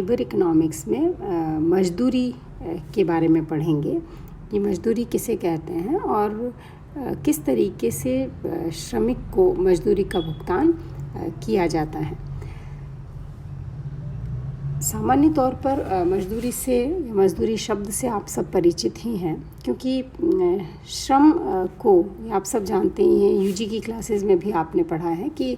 Labour economics में मजदूरी के बारे में पढ़ेंगे कि मजदूरी किसे कहते हैं और किस तरीके से श्रमिक को मजदूरी का भुगतान किया जाता है। सामान्य तौर पर मजदूरी शब्द से आप सब परिचित ही हैं, क्योंकि श्रम को आप सब जानते ही हैं। यूजी की क्लासेस में भी आपने पढ़ा है कि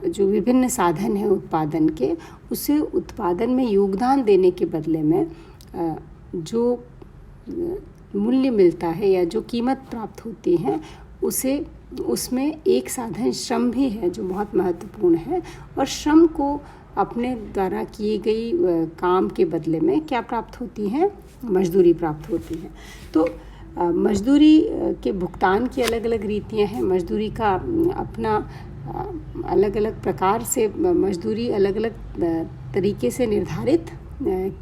जो विभिन्न साधन हैं उत्पादन के, उसे उत्पादन में योगदान देने के बदले में जो मूल्य मिलता है या जो कीमत प्राप्त होती है उसमें एक साधन श्रम भी है जो बहुत महत्वपूर्ण है। और श्रम को अपने द्वारा किए गई काम के बदले में क्या प्राप्त होती है? मजदूरी प्राप्त होती है। तो मजदूरी के भुगतान की अलग अलग रीतियां हैं। मजदूरी का अपना अलग अलग प्रकार से मजदूरी अलग अलग तरीके से निर्धारित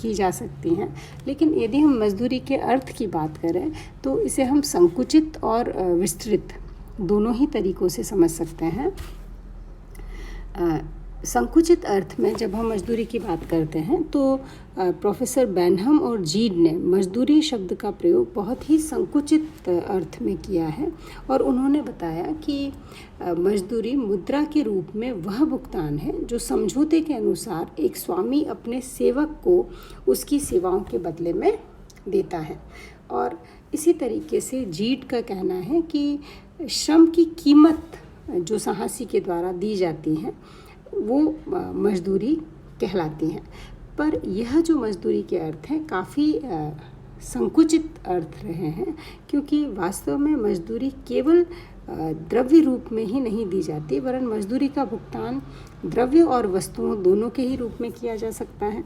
की जा सकती हैं। लेकिन यदि हम मजदूरी के अर्थ की बात करें तो इसे हम संकुचित और विस्तृत दोनों ही तरीकों से समझ सकते हैं। संकुचित अर्थ में जब हम मजदूरी की बात करते हैं तो प्रोफेसर बेनहम और जीड ने मजदूरी शब्द का प्रयोग बहुत ही संकुचित अर्थ में किया है और उन्होंने बताया कि मजदूरी मुद्रा के रूप में वह भुगतान है जो समझौते के अनुसार एक स्वामी अपने सेवक को उसकी सेवाओं के बदले में देता है। और इसी तरीके से जीड का कहना है कि श्रम की कीमत जो साहसी के द्वारा दी जाती है वो मजदूरी कहलाती हैं। पर यह जो मजदूरी के अर्थ हैं काफ़ी संकुचित अर्थ रहे हैं, क्योंकि वास्तव में मजदूरी केवल द्रव्य रूप में ही नहीं दी जाती, वरन मजदूरी का भुगतान द्रव्य और वस्तुओं दोनों के ही रूप में किया जा सकता है।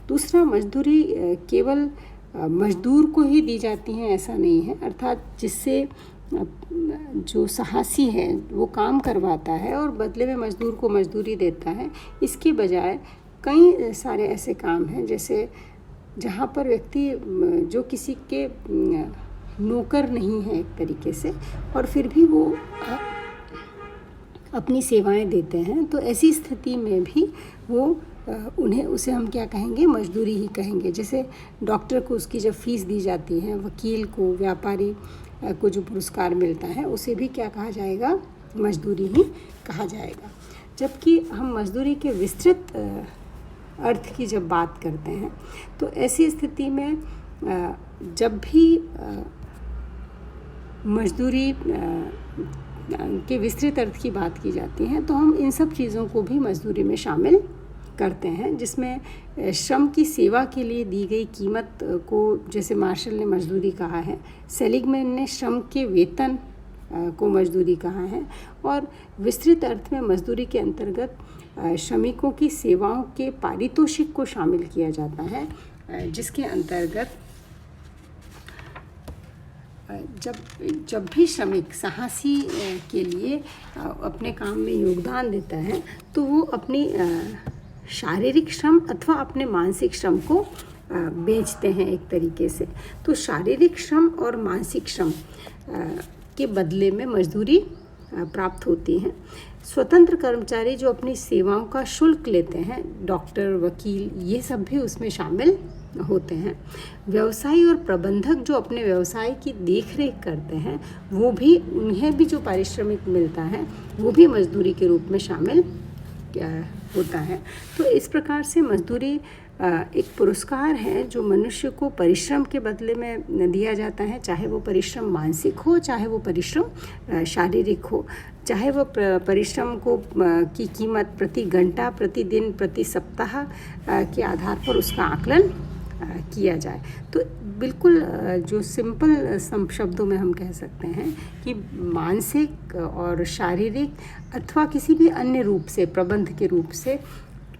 दूसरा, मजदूरी केवल मजदूर को ही दी जाती हैं ऐसा नहीं है, अर्थात जिससे जो साहसी है वो काम करवाता है और बदले में मजदूर को मजदूरी देता है। इसके बजाय कई सारे ऐसे काम हैं जैसे जहाँ पर व्यक्ति जो किसी के नौकर नहीं है एक तरीके से और फिर भी वो अपनी सेवाएं देते हैं, तो ऐसी स्थिति में भी वो उसे हम क्या कहेंगे? मजदूरी ही कहेंगे। जैसे डॉक्टर को उसकी जब फीस दी जाती है, वकील को, व्यापारी को जो पुरस्कार मिलता है उसे भी क्या कहा जाएगा? मजदूरी ही कहा जाएगा। जबकि हम मजदूरी के विस्तृत अर्थ की जब बात करते हैं तो ऐसी स्थिति में जब भी मजदूरी के विस्तृत अर्थ की बात की जाती है तो हम इन सब चीज़ों को भी मजदूरी में शामिल करते हैं, जिसमें श्रम की सेवा के लिए दी गई कीमत को जैसे मार्शल ने मजदूरी कहा है, सेलिगमैन ने श्रम के वेतन को मजदूरी कहा है। और विस्तृत अर्थ में मजदूरी के अंतर्गत श्रमिकों की सेवाओं के पारितोषिक को शामिल किया जाता है, जिसके अंतर्गत जब भी श्रमिक साहसी के लिए अपने काम में योगदान देता है तो वो अपनी शारीरिक श्रम अथवा अपने मानसिक श्रम को बेचते हैं एक तरीके से। तो शारीरिक श्रम और मानसिक श्रम के बदले में मजदूरी प्राप्त होती है। स्वतंत्र कर्मचारी जो अपनी सेवाओं का शुल्क लेते हैं, डॉक्टर, वकील, ये सब भी उसमें शामिल होते हैं। व्यवसायी और प्रबंधक जो अपने व्यवसाय की देखरेख करते हैं वो भी, उन्हें भी जो पारिश्रमिक मिलता है वो भी मजदूरी के रूप में शामिल होता है। तो इस प्रकार से मजदूरी एक पुरस्कार है जो मनुष्य को परिश्रम के बदले में दिया जाता है, चाहे वो परिश्रम मानसिक हो, चाहे वो परिश्रम शारीरिक हो, चाहे वो परिश्रम को की कीमत प्रति घंटा, प्रति दिन, प्रति सप्ताह के आधार पर उसका आकलन किया जाए। तो बिल्कुल जो सिंपल शब्दों में हम कह सकते हैं कि मानसिक और शारीरिक अथवा किसी भी अन्य रूप से, प्रबंध के रूप से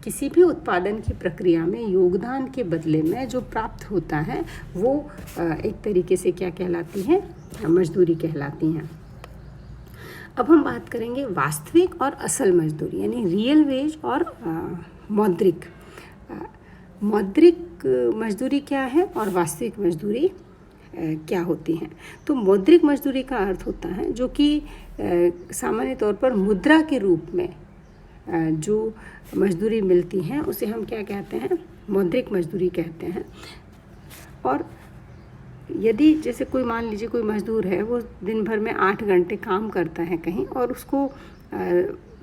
किसी भी उत्पादन की प्रक्रिया में योगदान के बदले में जो प्राप्त होता है वो एक तरीके से क्या कहलाती है? मजदूरी कहलाती हैं। अब हम बात करेंगे वास्तविक और असल मजदूरी, यानी रियल वेज और मौद्रिक। मौद्रिक मजदूरी क्या है और वास्तविक मजदूरी क्या होती हैं? तो मौद्रिक मजदूरी का अर्थ होता है जो कि सामान्य तौर पर मुद्रा के रूप में जो मजदूरी मिलती हैं उसे हम क्या कहते हैं? मौद्रिक मजदूरी कहते हैं। और यदि जैसे कोई मान लीजिए कोई मज़दूर है, वो दिन भर में 8 घंटे काम करता है कहीं, और उसको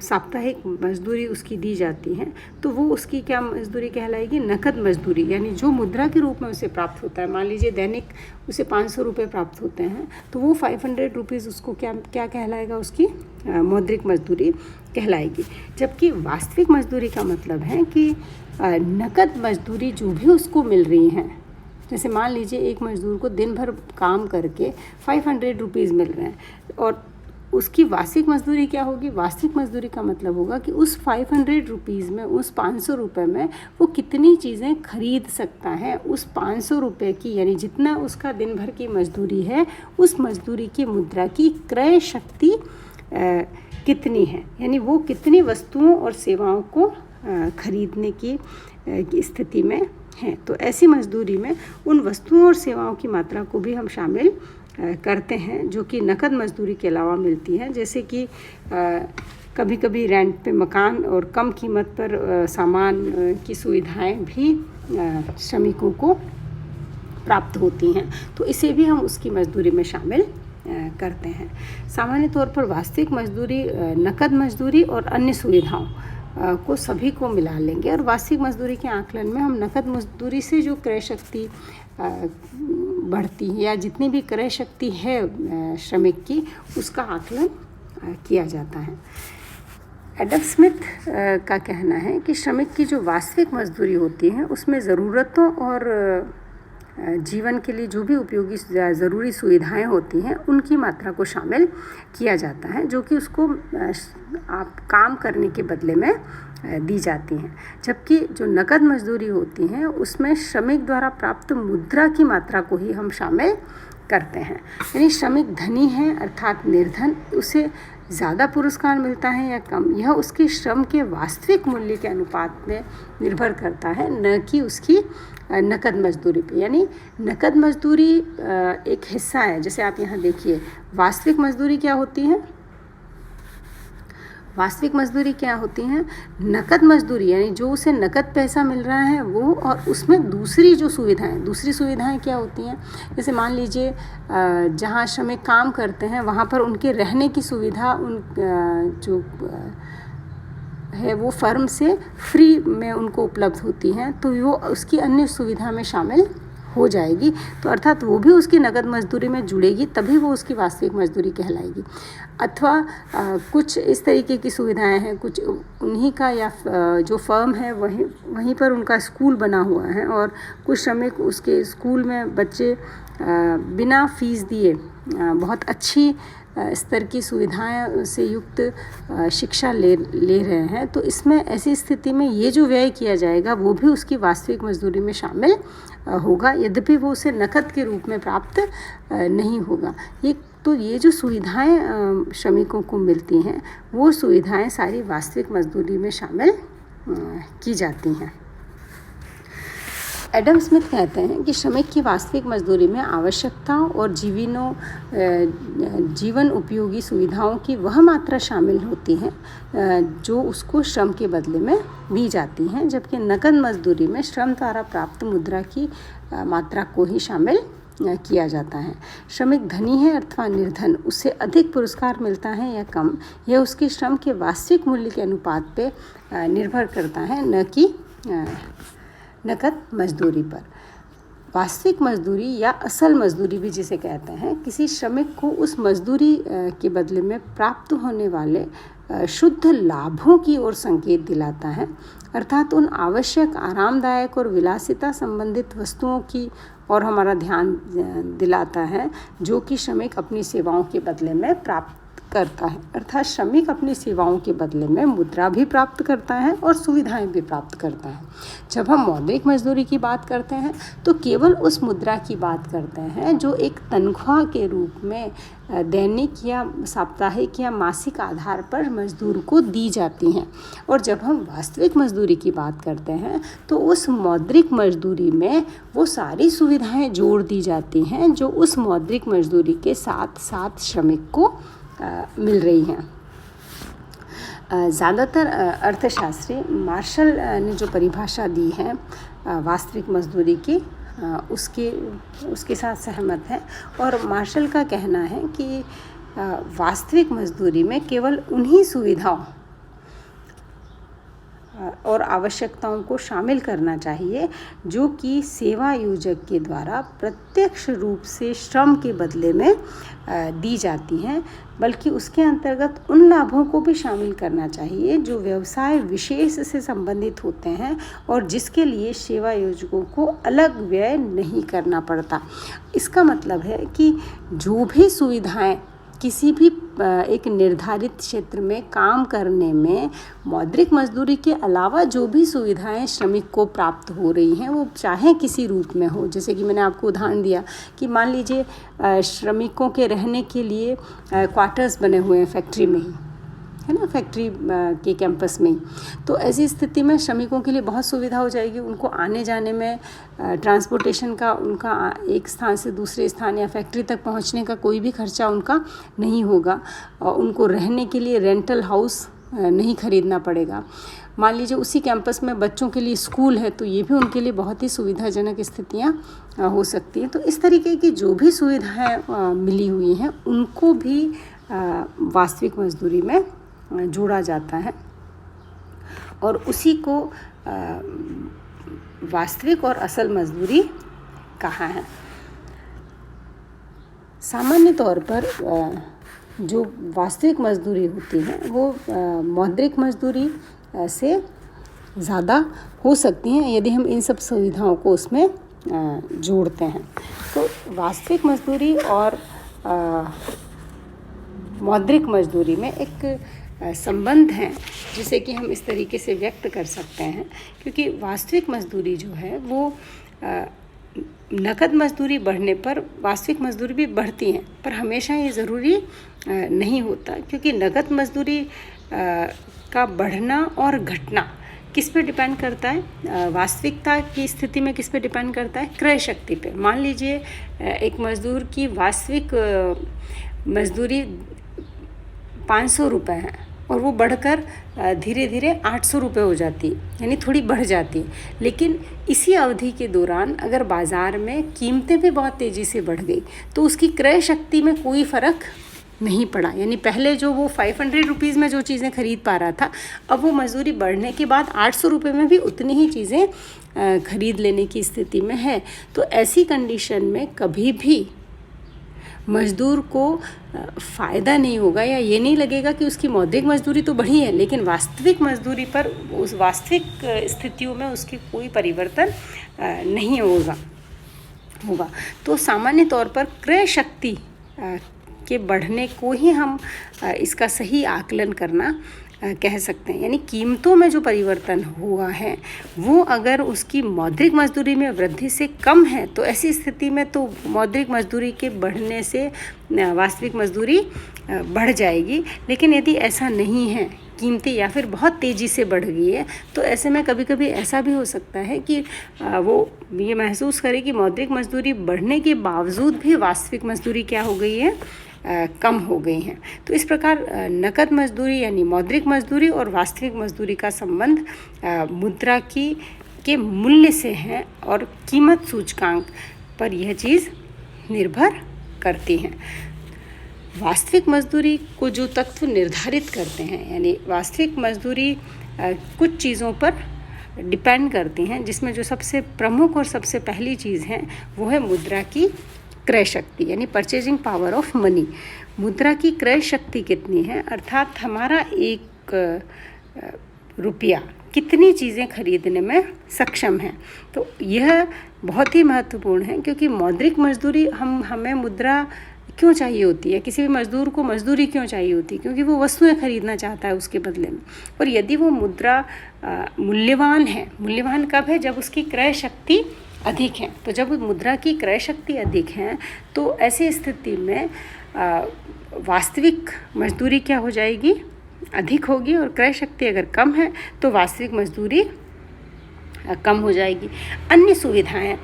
साप्ताहिक मजदूरी उसकी दी जाती है, तो वो उसकी क्या मजदूरी कहलाएगी? नकद मजदूरी, यानी जो मुद्रा के रूप में उसे प्राप्त होता है। मान लीजिए दैनिक उसे 500 रुपये प्राप्त होते हैं, तो वो 500 रुपीज़ उसको क्या कहलाएगा? उसकी मौद्रिक मजदूरी कहलाएगी। जबकि वास्तविक मजदूरी का मतलब है कि नकद मजदूरी जो भी उसको मिल रही हैं, जैसे मान लीजिए एक मजदूर को दिन भर काम करके 500 रुपीज़ मिल रहे हैं, और उसकी वार्षिक मजदूरी क्या होगी? वार्षिक मजदूरी का मतलब होगा कि उस 500 रुपीज़ में, उस 500 रुपये में वो कितनी चीज़ें खरीद सकता है। उस 500 रुपये की, यानी जितना उसका दिन भर की मजदूरी है, उस मजदूरी की मुद्रा की क्रय शक्ति कितनी है, यानी वो कितनी वस्तुओं और सेवाओं को खरीदने की स्थिति में है। तो ऐसी मजदूरी में उन वस्तुओं और सेवाओं की मात्रा को भी हम शामिल करते हैं जो कि नकद मजदूरी के अलावा मिलती हैं। जैसे कि कभी कभी रेंट पे मकान और कम कीमत पर सामान की सुविधाएं भी श्रमिकों को प्राप्त होती हैं, तो इसे भी हम उसकी मजदूरी में शामिल करते हैं। सामान्य तौर पर वास्तविक मजदूरी नकद मजदूरी और अन्य सुविधाओं को सभी को मिला लेंगे, और वार्षिक मजदूरी के आकलन में हम नकद मजदूरी से जो क्रय शक्ति बढ़ती है, या जितनी भी क्रय शक्ति है श्रमिक की, उसका आकलन किया जाता है। एडम स्मिथ का कहना है कि श्रमिक की जो वास्तविक मजदूरी होती है, उसमें ज़रूरतों और जीवन के लिए जो भी उपयोगी ज़रूरी सुविधाएं होती हैं, उनकी मात्रा को शामिल किया जाता है, जो कि उसको आप काम करने के बदले में दी जाती हैं। जबकि जो नकद मजदूरी होती हैं, उसमें श्रमिक द्वारा प्राप्त मुद्रा की मात्रा को ही हम शामिल करते हैं। यानी श्रमिक धनी है अर्थात निर्धन, उसे ज़्यादा पुरस्कार मिलता है या कम, यह उसके श्रम के वास्तविक मूल्य के अनुपात में निर्भर करता है, न कि उसकी नकद मजदूरी पे। यानी नकद मजदूरी एक हिस्सा है। जैसे आप यहाँ देखिए, वास्तविक मजदूरी क्या होती है? वास्तविक मजदूरी क्या होती है? नकद मजदूरी, यानी जो उसे नकद पैसा मिल रहा है वो, और उसमें दूसरी सुविधाएं क्या होती हैं? जैसे मान लीजिए जहाँ श्रमिक काम करते हैं, वहाँ पर उनके रहने की सुविधा जो है वो फर्म से फ्री में उनको उपलब्ध होती हैं, तो वो उसकी अन्य सुविधा में शामिल हो जाएगी। तो अर्थात वो भी उसकी नकद मजदूरी में जुड़ेगी, तभी वो उसकी वास्तविक मजदूरी कहलाएगी। अथवा कुछ इस तरीके की सुविधाएं हैं, कुछ उन्हीं का या जो फर्म है वहीं पर उनका स्कूल बना हुआ है, और कुछ श्रमिक उसके स्कूल में बच्चे बिना फीस दिए बहुत अच्छी स्तर की सुविधाएं से युक्त शिक्षा ले रहे हैं। तो इसमें ऐसी स्थिति में ये जो व्यय किया जाएगा वो भी उसकी वास्तविक मजदूरी में शामिल होगा, यद्यपि वो उसे नकद के रूप में प्राप्त नहीं होगा। ये जो सुविधाएं श्रमिकों को मिलती हैं, वो सुविधाएं सारी वास्तविक मजदूरी में शामिल की जाती हैं। एडम स्मिथ कहते हैं कि श्रमिक की वास्तविक मजदूरी में आवश्यकताओं और जीवन उपयोगी सुविधाओं की वह मात्रा शामिल होती है जो उसको श्रम के बदले में दी जाती हैं, जबकि नकद मजदूरी में श्रम द्वारा प्राप्त मुद्रा की मात्रा को ही शामिल किया जाता है। श्रमिक धनी है अथवा निर्धन, उससे अधिक पुरस्कार मिलता है या कम, यह उसके श्रम के वास्तविक मूल्य के अनुपात पे निर्भर करता है, न कि नकद मजदूरी पर। वास्तविक मजदूरी या असल मजदूरी भी जिसे कहते हैं, किसी श्रमिक को उस मजदूरी के बदले में प्राप्त होने वाले शुद्ध लाभों की ओर संकेत दिलाता है, अर्थात उन आवश्यक, आरामदायक और विलासिता संबंधित वस्तुओं की और हमारा ध्यान दिलाता है जो कि श्रमिक अपनी सेवाओं के बदले में प्राप्त करता है। अर्थात श्रमिक अपनी सेवाओं के बदले में मुद्रा भी प्राप्त करता है और सुविधाएं भी प्राप्त करता है। जब हम मौद्रिक मजदूरी की बात करते हैं तो केवल उस मुद्रा की बात करते हैं जो एक तनख्वाह के रूप में दैनिक या साप्ताहिक या मासिक आधार पर मजदूर को दी जाती हैं। और जब हम वास्तविक मजदूरी की बात करते हैं तो उस मौद्रिक मजदूरी में वो सारी सुविधाएं जोड़ दी जाती हैं जो उस मौद्रिक मजदूरी के साथ साथ श्रमिक को मिल रही हैं। ज़्यादातर अर्थशास्त्री मार्शल ने जो परिभाषा दी है वास्तविक मजदूरी की उसके साथ सहमत हैं। और मार्शल का कहना है कि वास्तविक मजदूरी में केवल उन्हीं सुविधाओं और आवश्यकताओं को शामिल करना चाहिए जो कि सेवा योजक के द्वारा प्रत्यक्ष रूप से श्रम के बदले में दी जाती हैं, बल्कि उसके अंतर्गत उन लाभों को भी शामिल करना चाहिए जो व्यवसाय विशेष से संबंधित होते हैं और जिसके लिए सेवा योजकों को अलग व्यय नहीं करना पड़ता। इसका मतलब है कि जो भी सुविधाएं किसी भी एक निर्धारित क्षेत्र में काम करने में मौद्रिक मजदूरी के अलावा जो भी सुविधाएं श्रमिक को प्राप्त हो रही हैं, वो चाहे किसी रूप में हो, जैसे कि मैंने आपको उदाहरण दिया कि मान लीजिए श्रमिकों के रहने के लिए क्वार्टर्स बने हुए हैं फैक्ट्री में ही, है ना, फैक्ट्री के कैंपस में ही। तो ऐसी स्थिति में श्रमिकों के लिए बहुत सुविधा हो जाएगी। उनको आने जाने में ट्रांसपोर्टेशन का, उनका एक स्थान से दूसरे स्थान या फैक्ट्री तक पहुंचने का कोई भी खर्चा उनका नहीं होगा। और उनको रहने के लिए रेंटल हाउस नहीं खरीदना पड़ेगा। मान लीजिए उसी कैंपस में बच्चों के लिए स्कूल है, तो ये भी उनके लिए बहुत ही सुविधाजनक स्थितियाँ हो सकती हैं। तो इस तरीके की जो भी सुविधाएँ मिली हुई हैं उनको भी वास्तविक मजदूरी में जोड़ा जाता है और उसी को वास्तविक और असल मजदूरी कहा है। सामान्य तौर पर जो वास्तविक मजदूरी होती है वो मौद्रिक मजदूरी से ज़्यादा हो सकती हैं यदि हम इन सब सुविधाओं को उसमें जोड़ते हैं। तो वास्तविक मजदूरी और मौद्रिक मजदूरी में एक संबंध है जिसे कि हम इस तरीके से व्यक्त कर सकते हैं, क्योंकि वास्तविक मजदूरी जो है वो नकद मजदूरी बढ़ने पर वास्तविक मजदूरी भी बढ़ती हैं, पर हमेशा ये ज़रूरी नहीं होता, क्योंकि नकद मजदूरी का बढ़ना और घटना किस पे डिपेंड करता है? वास्तविकता की स्थिति में किस पे डिपेंड करता है? क्रय शक्ति पे। मान लीजिए एक मजदूर की वास्तविक मजदूरी 500 रुपये है और वो बढ़कर धीरे धीरे 800 रुपये हो जाती है, यानी थोड़ी बढ़ जाती है। लेकिन इसी अवधि के दौरान अगर बाज़ार में कीमतें भी बहुत तेज़ी से बढ़ गई तो उसकी क्रय शक्ति में कोई फ़र्क नहीं पड़ा। यानी पहले जो वो 500 रुपीज़ में जो चीज़ें खरीद पा रहा था, अब वो मजदूरी बढ़ने के बाद 800 रुपये में भी उतनी ही चीज़ें खरीद लेने की स्थिति में है। तो ऐसी कंडीशन में कभी भी मज़दूर को फ़ायदा नहीं होगा या ये नहीं लगेगा कि उसकी मौद्रिक मजदूरी तो बढ़ी है, लेकिन वास्तविक मजदूरी पर उस वास्तविक स्थितियों में उसके कोई परिवर्तन नहीं होगा। तो सामान्य तौर पर क्रय शक्ति के बढ़ने को ही हम इसका सही आकलन करना कह सकते हैं। यानी कीमतों में जो परिवर्तन हुआ है वो अगर उसकी मौद्रिक मजदूरी में वृद्धि से कम है तो ऐसी स्थिति में तो मौद्रिक मजदूरी के बढ़ने से वास्तविक मजदूरी बढ़ जाएगी। लेकिन यदि ऐसा नहीं है, कीमतें या फिर बहुत तेज़ी से बढ़ गई है, तो ऐसे में कभी कभी ऐसा भी हो सकता है कि वो ये महसूस करे कि मौद्रिक मजदूरी बढ़ने के बावजूद भी वास्तविक मजदूरी क्या हो गई है, कम हो गई हैं। तो इस प्रकार नकद मजदूरी यानी मौद्रिक मजदूरी और वास्तविक मजदूरी का संबंध मुद्रा के मूल्य से है और कीमत सूचकांक पर यह चीज़ निर्भर करती हैं। वास्तविक मजदूरी को जो तत्व निर्धारित करते हैं, यानी वास्तविक मजदूरी कुछ चीज़ों पर डिपेंड करती हैं, जिसमें जो सबसे प्रमुख और सबसे पहली चीज़ है वो है मुद्रा की क्रय शक्ति, यानी परचेजिंग पावर ऑफ मनी। मुद्रा की क्रय शक्ति कितनी है, अर्थात हमारा एक रुपया कितनी चीज़ें खरीदने में सक्षम है। तो यह बहुत ही महत्वपूर्ण है, क्योंकि मौद्रिक मजदूरी हमें मुद्रा क्यों चाहिए होती है, किसी भी मजदूर को मजदूरी क्यों चाहिए होती है, क्योंकि वो वस्तुएं खरीदना चाहता है उसके बदले में। और यदि वो मुद्रा मूल्यवान है, मूल्यवान कब है? जब उसकी क्रय शक्ति अधिक है। तो जब मुद्रा की क्रय शक्ति अधिक है तो ऐसी स्थिति में वास्तविक मजदूरी क्या हो जाएगी, अधिक होगी, और क्रय शक्ति अगर कम है तो वास्तविक मजदूरी कम हो जाएगी। अन्य सुविधाएं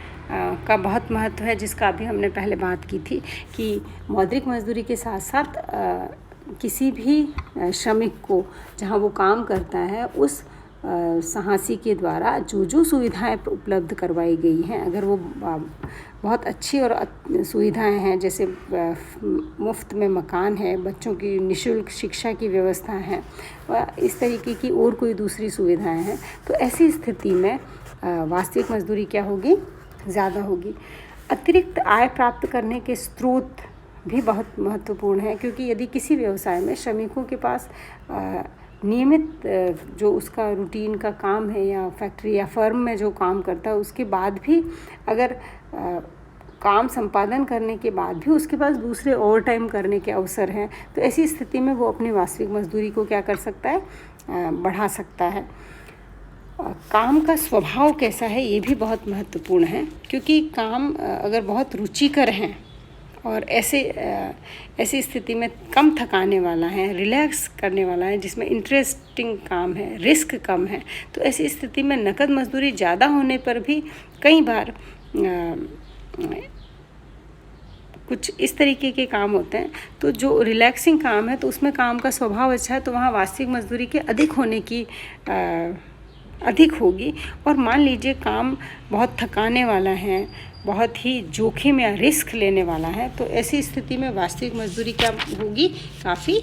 का बहुत महत्व है, जिसका अभी हमने पहले बात की थी कि मौद्रिक मजदूरी के साथ साथ किसी भी श्रमिक को जहां वो काम करता है उस साहसी के द्वारा जो जो सुविधाएं उपलब्ध करवाई गई हैं, अगर वो बहुत अच्छी और सुविधाएं हैं, जैसे मुफ्त में मकान है, बच्चों की निःशुल्क शिक्षा की व्यवस्था है, इस तरीके की और कोई दूसरी सुविधाएं हैं, तो ऐसी स्थिति में वास्तविक मजदूरी क्या होगी, ज़्यादा होगी। अतिरिक्त आय प्राप्त करने के स्रोत भी बहुत महत्वपूर्ण है, क्योंकि यदि किसी व्यवसाय में श्रमिकों के पास नियमित जो उसका रूटीन का काम है, या फैक्ट्री या फर्म में जो काम करता है उसके बाद भी अगर काम संपादन करने के बाद भी उसके पास दूसरे ओवर टाइम करने के अवसर हैं, तो ऐसी स्थिति में वो अपनी वास्तविक मजदूरी को क्या कर सकता है, बढ़ा सकता है। काम का स्वभाव कैसा है ये भी बहुत महत्वपूर्ण है, क्योंकि काम अगर बहुत रुचिकर हैं और ऐसी स्थिति में कम थकाने वाला है, रिलैक्स करने वाला है, जिसमें इंटरेस्टिंग काम है, रिस्क कम है, तो ऐसी स्थिति में नकद मजदूरी ज़्यादा होने पर भी कई बार कुछ इस तरीके के काम होते हैं, तो जो रिलैक्सिंग काम है तो उसमें काम का स्वभाव अच्छा है, तो वहाँ वास्तविक मजदूरी के अधिक होने की अधिक होगी। और मान लीजिए काम बहुत थकाने वाला है, बहुत ही जोखिम या रिस्क लेने वाला है, तो ऐसी स्थिति में वास्तविक मजदूरी क्या होगी, काफ़ी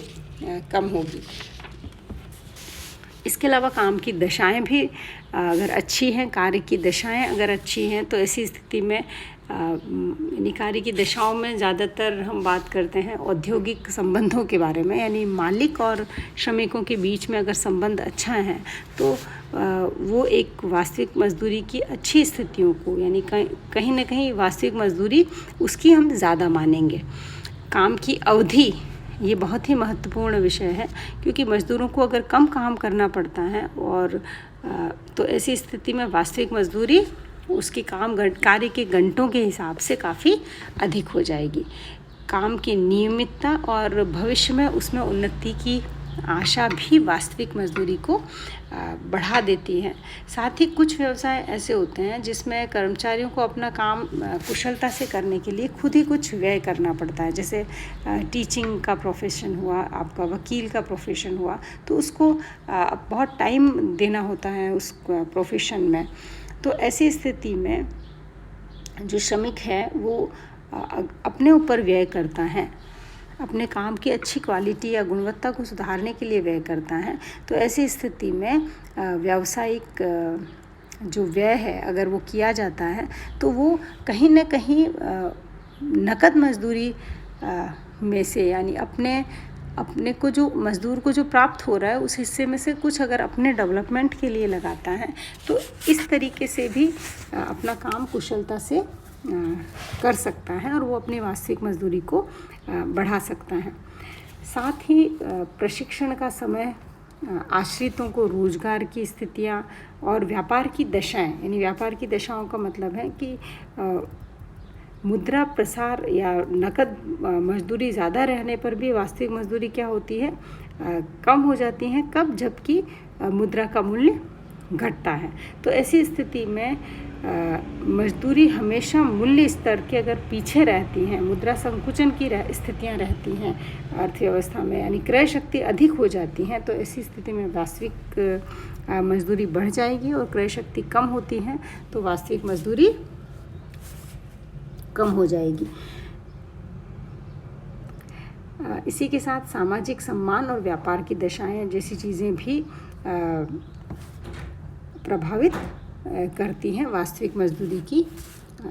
कम होगी। इसके अलावा काम की दशाएं भी अगर अच्छी हैं, कार्य की दशाएं अगर अच्छी हैं, तो ऐसी स्थिति में यानी कार्य की दशाओं में ज़्यादातर हम बात करते हैं औद्योगिक संबंधों के बारे में, यानी मालिक और श्रमिकों के बीच में अगर संबंध अच्छा है तो वो एक वास्तविक मजदूरी की अच्छी स्थितियों को, यानी कहीं ना कहीं वास्तविक मजदूरी उसकी हम ज़्यादा मानेंगे। काम की अवधि ये बहुत ही महत्वपूर्ण विषय है, क्योंकि मज़दूरों को अगर कम काम करना पड़ता है और तो ऐसी स्थिति में वास्तविक मजदूरी उसके कार्य के घंटों के हिसाब से काफ़ी अधिक हो जाएगी। काम की नियमितता और भविष्य में उसमें उन्नति की आशा भी वास्तविक मजदूरी को बढ़ा देती है। साथ ही कुछ व्यवसाय ऐसे होते हैं जिसमें कर्मचारियों को अपना काम कुशलता से करने के लिए खुद ही कुछ व्यय करना पड़ता है, जैसे टीचिंग का प्रोफेशन हुआ, आपका वकील का प्रोफेशन हुआ, तो उसको बहुत टाइम देना होता है उस प्रोफेशन में। तो ऐसी स्थिति में जो श्रमिक है वो अपने ऊपर व्यय करता है, अपने काम की अच्छी क्वालिटी या गुणवत्ता को सुधारने के लिए व्यय करता है। तो ऐसी स्थिति में व्यावसायिक जो व्यय है अगर वो किया जाता है तो वो कहीं ना कहीं नकद मजदूरी में से, यानी अपने को जो मज़दूर को जो प्राप्त हो रहा है उस हिस्से में से कुछ अगर अपने डेवलपमेंट के लिए लगाता है, तो इस तरीके से भी अपना काम कुशलता से कर सकता है और वो अपनी वास्तविक मजदूरी को बढ़ा सकता है। साथ ही प्रशिक्षण का समय, आश्रितों को रोजगार की स्थितियाँ और व्यापार की दशाएं, यानी व्यापार की दशाओं का मतलब है कि मुद्रा प्रसार या नकद मजदूरी ज़्यादा रहने पर भी वास्तविक मजदूरी क्या होती है, कम हो जाती हैं। कब? जबकि मुद्रा का मूल्य घटता है। तो ऐसी स्थिति में मजदूरी हमेशा मूल्य स्तर के अगर पीछे रहती हैं, मुद्रा संकुचन की स्थितियां रहती हैं अर्थव्यवस्था में, यानी क्रय शक्ति अधिक हो जाती हैं, तो ऐसी स्थिति में वास्तविक मजदूरी बढ़ जाएगी, और क्रय शक्ति कम होती है तो वास्तविक मजदूरी कम हो जाएगी। इसी के साथ सामाजिक सम्मान और व्यापार की दशाएं जैसी चीज़ें भी प्रभावित करती हैं वास्तविक मजदूरी की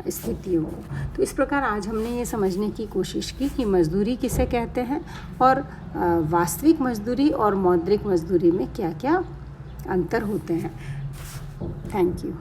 स्थितियों को। तो इस प्रकार आज हमने ये समझने की कोशिश की कि मजदूरी किसे कहते हैं और वास्तविक मजदूरी और मौद्रिक मजदूरी में क्या क्या अंतर होते हैं। Thank you.